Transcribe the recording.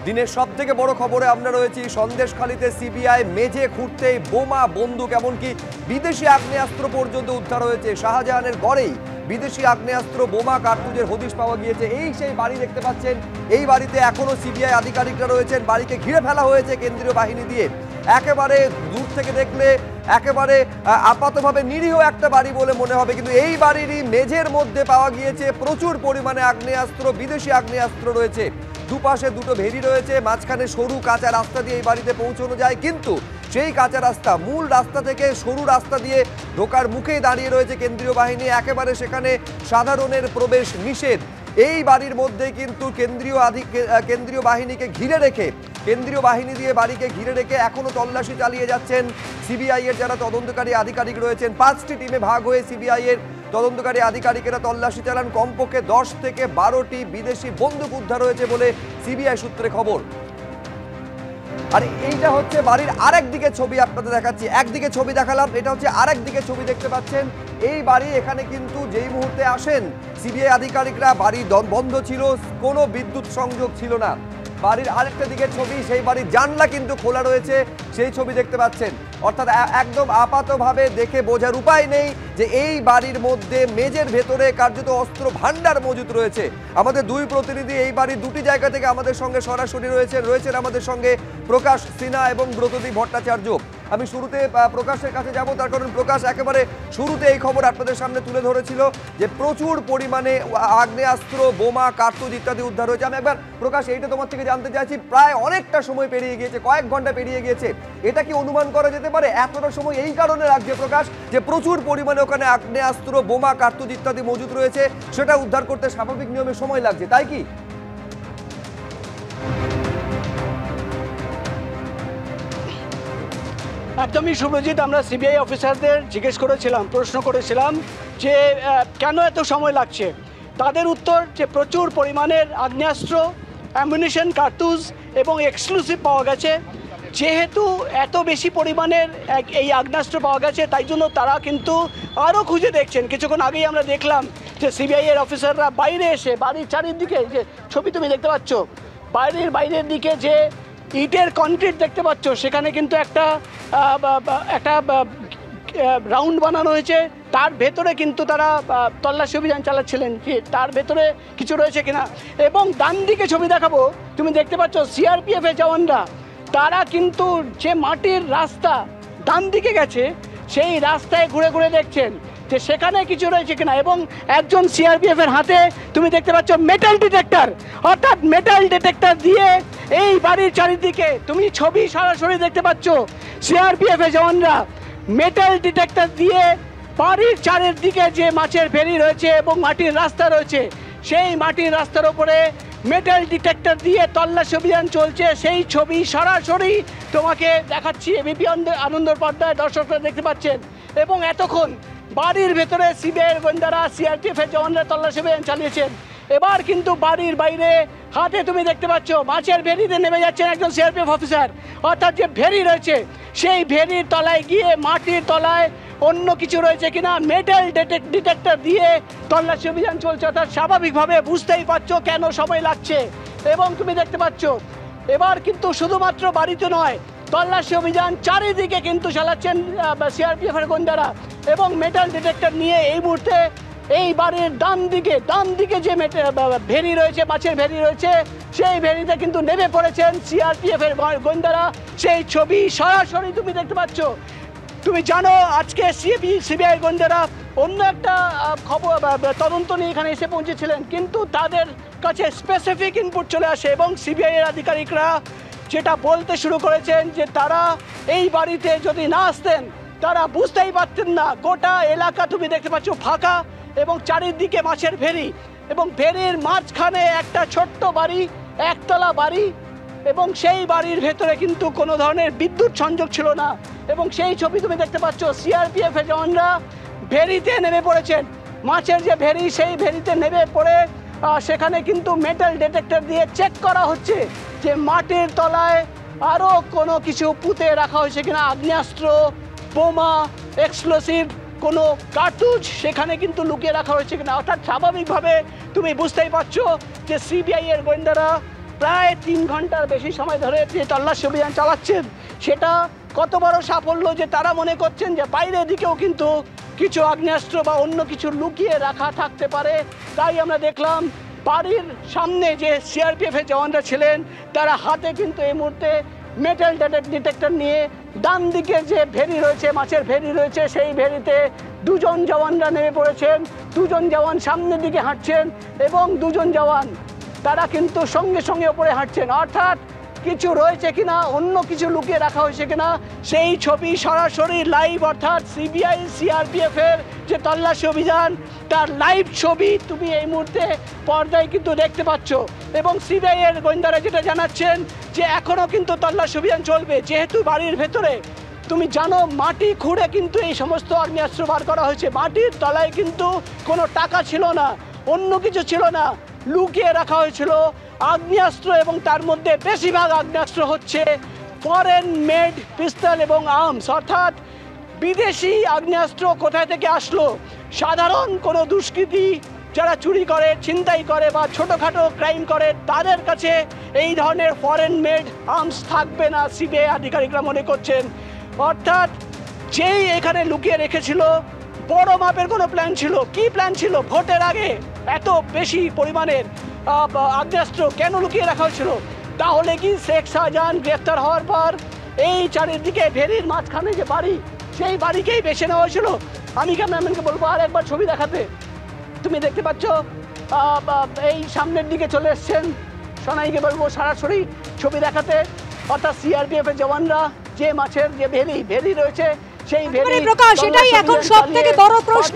দিনের সবথেকে বড় খবরে আমরা রয়েছি সন্দেশখালীতে সিবিআই মেঝে খুঁড়তেই বোমা বন্দুক এমনকি বিদেশি আগ্নেয়াস্ত্র পর্যন্ত উদ্ধার হয়েছে। শাহজাহানের গড়েই বিদেশি আগ্নেয়াস্ত্র বোমা কার্তুজের হদিশ পাওয়া গিয়েছে। এই সেই বাড়ি দেখতে পাচ্ছেন, এই বাড়িতে এখনো সিবিআই আধিকারিকরা রয়েছেন। বাড়িকে ঘিরে ফেলা হয়েছে কেন্দ্রীয় বাহিনী দিয়ে। একেবারে দূর থেকে দেখলে একেবারে আপাতভাবে নিরীহ একটা বাড়ি বলে মনে হবে, কিন্তু এই বাড়িরই মেঝের মধ্যে পাওয়া গিয়েছে প্রচুর পরিমাণে আগ্নেয়াস্ত্র, বিদেশি আগ্নেয়াস্ত্র রয়েছে। দুপাশে দুটো ভেরি রয়েছে, মাঝখানে সরু কাঁচা রাস্তা দিয়ে এই বাড়িতে পৌঁছানো যায়, কিন্তু সেই কাঁচা রাস্তা মূল রাস্তা থেকে সরু রাস্তা দিয়ে ঢোকার মুখেই দাঁড়িয়ে রয়েছে কেন্দ্রীয় বাহিনী। একেবারে সেখানে সাধারণের প্রবেশ নিষেধ। এই বাড়ির মধ্যে কিন্তু কেন্দ্রীয় বাহিনীকে ঘিরে রেখে, কেন্দ্রীয় বাহিনী দিয়ে বাড়িকে ঘিরে রেখে এখনো তল্লাশি চালিয়ে যাচ্ছেন সিবিআই এর যারা তদন্তকারী আধিকারিক রয়েছেন। 5টি টিমে ভাগ হয়ে সিবিআই এর তদন্তকারী আধিকারিকেরা তল্লাশি চালান। কমপক্ষে 10 থেকে 12টি বিদেশি বন্দুক উদ্ধার হয়েছে বলে সিবিআই সূত্রে খবর। আর এইটা হচ্ছে বাড়ির আরেক দিকে ছবি আপনাদের দেখাচ্ছি। একদিকে ছবি দেখালাম, এটা হচ্ছে আরেক দিকে ছবি দেখতে পাচ্ছেন। এই বাড়ি এখানে কিন্তু যেই মুহূর্তে আসেন সিবিআই আধিকারিকরা, বাড়ি বন্ধ ছিল, কোনো বিদ্যুৎ সংযোগ ছিল না। বাড়ির আরেকটা দিকের ছবি, সেই বাড়ির জানলা কিন্তু খোলা রয়েছে, সেই ছবি দেখতে পাচ্ছেন। অর্থাৎ একদম আপাতভাবে দেখে বোঝার উপায় নেই যে এই বাড়ির মধ্যে মেঝের ভেতরে কার্যত অস্ত্র ভান্ডার মজুত রয়েছে। আমাদের দুই প্রতিনিধি এই বাড়ির দুটি জায়গা থেকে আমাদের সঙ্গে সরাসরি রয়েছেন আমাদের সঙ্গে প্রকাশ সিনহা এবং ব্রতদীপ ভট্টাচার্য। আমি শুরুতে প্রকাশের কাছে যাব, তার কারণ প্রকাশ একেবারে শুরুতে এই খবর আপনাদের সামনে তুলে ধরেছিল যে প্রচুর পরিমাণে আগ্নেয়াস্ত্র, বোমা, কার্তুজ ইত্যাদি উদ্ধার হয়েছে। আমি একবার প্রকাশ এইটা তোমার থেকে জানতে চাইছি, প্রায় অনেকটা সময় পেরিয়ে গিয়েছে, কয়েক ঘন্টা পেরিয়ে গিয়েছে, এটা কি অনুমান করা যেতে পারে এতটা সময় এই কারণে লাগছে প্রকাশ যে প্রচুর পরিমাণে ওখানে আগ্নেয়াস্ত্র, বোমা, কার্তুজ ইত্যাদি মজুদ রয়েছে, সেটা উদ্ধার করতে স্বাভাবিক নিয়মে সময় লাগছে, তাই কি? একদমই শুভজিৎ, আমরা সিবিআই অফিসারদের জিজ্ঞেস করেছিলাম, প্রশ্ন করেছিলাম যে কেন এত সময় লাগছে। তাদের উত্তর যে প্রচুর পরিমাণের আগ্নেয়াস্ত্র, অ্যামুনিশন, কার্তুজ এবং এক্সক্লুসিভ পাওয়া গেছে। যেহেতু এত বেশি পরিমাণের এই আগ্নেয়াস্ত্র পাওয়া গেছে, তাই জন্য তারা কিন্তু আরও খুঁজে দেখছেন। কিছুক্ষণ আগেই আমরা দেখলাম যে সিবিআই এর অফিসাররা বাইরে এসে বাড়ির চারিদিকে, যে ছবি তুমি দেখতে পাচ্ছ, বাইরের দিকে যে ইটের কনক্রিট দেখতে পাচ্ছ, সেখানে কিন্তু একটা রাউন্ড বানানো হয়েছে। তার ভেতরে কিন্তু তারা তল্লাশি অভিযান চালাচ্ছিলেন যে তার ভেতরে কিছু রয়েছে কিনা। এবং ডান দিকে ছবি দেখাবো, তুমি দেখতে পাচ্ছ সিআরপিএফ এর জওয়ানরা, তারা কিন্তু যে মাটির রাস্তা ডান দিকে গেছে, সেই রাস্তায় ঘুরে ঘুরে দেখছেন যে সেখানে কিছু রয়েছে কিনা। এবং একজন সিআরপিএফ এর হাতে তুমি দেখতে পাচ্ছ মেটাল ডিটেক্টর, অর্থাৎ মেটাল ডিটেক্টর দিয়ে এই বাড়ির চারিদিকে তুমি ছবি সরাসরি দেখতে পাচ্ছ। সিআরপিএফ এর জওয়ানরা মেটাল ডিটেক্টর দিয়ে বাড়ির চারিদিকে যে মাছের ফেরি রয়েছে এবং মাটির রাস্তা রয়েছে, সেই মাটির রাস্তার উপরে মেটাল ডিটেক্টর দিয়ে তল্লাশি অভিযান চলছে। সেই ছবি সরাসরি তোমাকে দেখাচ্ছি এবিপি আনন্দর পর্দায়, দর্শকরা দেখতে পাচ্ছেন। এবং এতক্ষণ বাড়ির ভেতরে সিবিআই এর গোয়েন্দারা, সিআরপিএফ এর জওয়ানরা তল্লাশি অভিযান চালিয়েছেন। এবার কিন্তু বাড়ির বাইরে হাতে তুমি দেখতে পাচ্ছ মাছের ভেরিতে নেমে যাচ্ছেন একজন সিআরপিএফ অফিসার। অর্থাৎ যে ভেরি রয়েছে, সেই ভেরির তলায় গিয়ে মাটির তলায় অন্য কিছু রয়েছে কিনা মেটাল ডিটেক্টর দিয়ে তল্লাশি অভিযান চলছে। অর্থাৎ স্বাভাবিকভাবে বুঝতেই পারছো কেন সময় লাগছে। এবং তুমি দেখতে পাচ্ছ এবার কিন্তু শুধুমাত্র বাড়িতে নয়, তল্লাশি অভিযান চারিদিকে কিন্তু চালাচ্ছেন সিআরপিএফ এর গোয়েন্দারা। এবং মেটাল ডিটেক্টর নিয়ে এই মুহূর্তে এই বাড়ির ডান দিকে যে ভেরি রয়েছে, মাছের ভেরি রয়েছে, সেই ভেরিতে কিন্তু নেমে পড়েছেন সিআরপিএফ এর গোয়েন্দারা। সেই ছবি সরাসরি তুমি দেখতে পাচ্ছ। তুমি জানো আজকে সিবিআই গোয়েন্দারা অন্য একটা খবর তদন্ত নিয়ে এখানে এসে পৌঁছেছিলেন, কিন্তু তাদের কাছে স্পেসিফিক ইনপুট চলে আসে এবং সিবিআই এর আধিকারিকরা যেটা বলতে শুরু করেছেন যে তারা এই বাড়িতে যদি না আসতেন তারা বুঝতেই পারতেন না। গোটা এলাকা তুমি দেখতে পাচ্ছ ফাঁকা এবং চারিদিকে মাছের ভেরি, এবং ভেরির মাঝখানে একটা ছোট্ট বাড়ি, একতলা বাড়ি, এবং সেই বাড়ির ভেতরে কিন্তু কোনো ধরনের বিদ্যুৎ সংযোগ ছিল না। এবং সেই ছবি তুমি দেখতে পাচ্ছ, সিআরপিএফ এর জওয়ানরা ভেরিতে নেমে পড়েছেন। মাছের যে ভেরি, সেই ভেরিতে নেমে পড়ে সেখানে কিন্তু মেটাল ডিটেক্টর দিয়ে চেক করা হচ্ছে যে মাটির তলায় আরও কোনো কিছু পুঁতে রাখা হয়েছে কিনা, আগ্নেয়াস্ত্র, বোমা, এক্সপ্লোসিভ কোনো কার্তুজ সেখানে কিন্তু লুকিয়ে রাখা হয়েছে কিনা। অর্থাৎ স্বাভাবিকভাবে তুমি বুঝতেই পারছো যে সিবিআই এর গোয়েন্দারা প্রায় 3 ঘন্টার বেশি সময় ধরে যে তল্লাশি অভিযান চালাচ্ছেন, সেটা কত বড় সাফল্য যে তারা মনে করছেন যে বাইরের দিকেও কিন্তু কিছু আগ্নেয়াস্ত্র বা অন্য কিছু লুকিয়ে রাখা থাকতে পারে। তাই আমরা দেখলাম বাড়ির সামনে যে সিআরপিএফের জওয়ানরা ছিলেন, তারা হাতে কিন্তু এই মুহূর্তে মেটাল ডিটেক্টর নিয়ে ডান দিকে যে ভেরি রয়েছে, মাছের ভেরি রয়েছে, সেই ভেরিতে 2 জন জওয়ানরা নেমে পড়েছেন। 2 জন জওয়ান সামনের দিকে হাঁটছেন এবং 2 জন জওয়ান তারা কিন্তু সঙ্গে সঙ্গে ওপরে হাঁটছেন। অর্থাৎ কিছু রয়েছে কিনা, অন্য কিছু লুকিয়ে রাখা হয়েছে কিনা, সেই ছবি সরাসরি লাইভ, অর্থাৎ সিবিআই সিআরপিএফের যে তল্লাশি অভিযান তার লাইভ ছবি তুমি এই মুহূর্তে পর্দায় কিন্তু দেখতে পাচ্ছ। এবং সিবিআই এর গোয়েন্দারা যেটা জানাচ্ছেন যে এখনও কিন্তু তল্লাশি অভিযান চলবে, যেহেতু বাড়ির ভেতরে তুমি জানো মাটি খুঁড়ে কিন্তু এই সমস্ত আগ্নেয়াস্ত্র বার করা হয়েছে। মাটির তলায় কিন্তু কোনো টাকা ছিল না, অন্য কিছু ছিল না, লুকিয়ে রাখা হয়েছিল আগ্নেয়াস্ত্র। এবং তার মধ্যে বেশিরভাগ আগ্নেয়াস্ত্র হচ্ছে ফরেন মেড পিস্তল এবং আর্মস, অর্থাৎ বিদেশি আগ্নেয়াস্ত্র কোথায় থেকে আসলো। সাধারণ কোনো দুষ্কৃতী যারা চুরি করে, ছিনতাই করে বা ছোটোখাটো ক্রাইম করে, তাদের কাছে এই ধরনের ফরেন মেড আর্মস থাকবে না, সিবিআই আধিকারিকরা মনে করছেন। অর্থাৎ যেই এখানে লুকিয়ে রেখেছিল, বড় মাপের কোনো প্ল্যান ছিল। কি প্ল্যান ছিল? ভোটের আগে এত বেশি পরিমাণের আগ্নেয়াস্ত্র কেন লুকিয়ে রাখা হয়েছিল? তাহলে কি শেখ শাহজাহান গ্রেফতার হওয়ার পর এই চারিদিকে ভেরির মাঝখানে যে বাড়ি, সেই বাড়িকেই বেছে নেওয়া হয়েছিল? আমি ক্যামেরাম্যানকে বলবো আর একবার ছবি দেখাতে। তুমি দেখতে পাচ্ছ এই সামনের দিকে চলে এসছেন, সোনাইকে বলবো সরাসরি ছবি দেখাতে। অর্থাৎ সিআরপিএফের জওয়ানরা যে মাছের যে ভেরি রয়েছে, সেই ভেরি প্রকাশ, এটাই এখন সবথেকে বড় প্রশ্ন।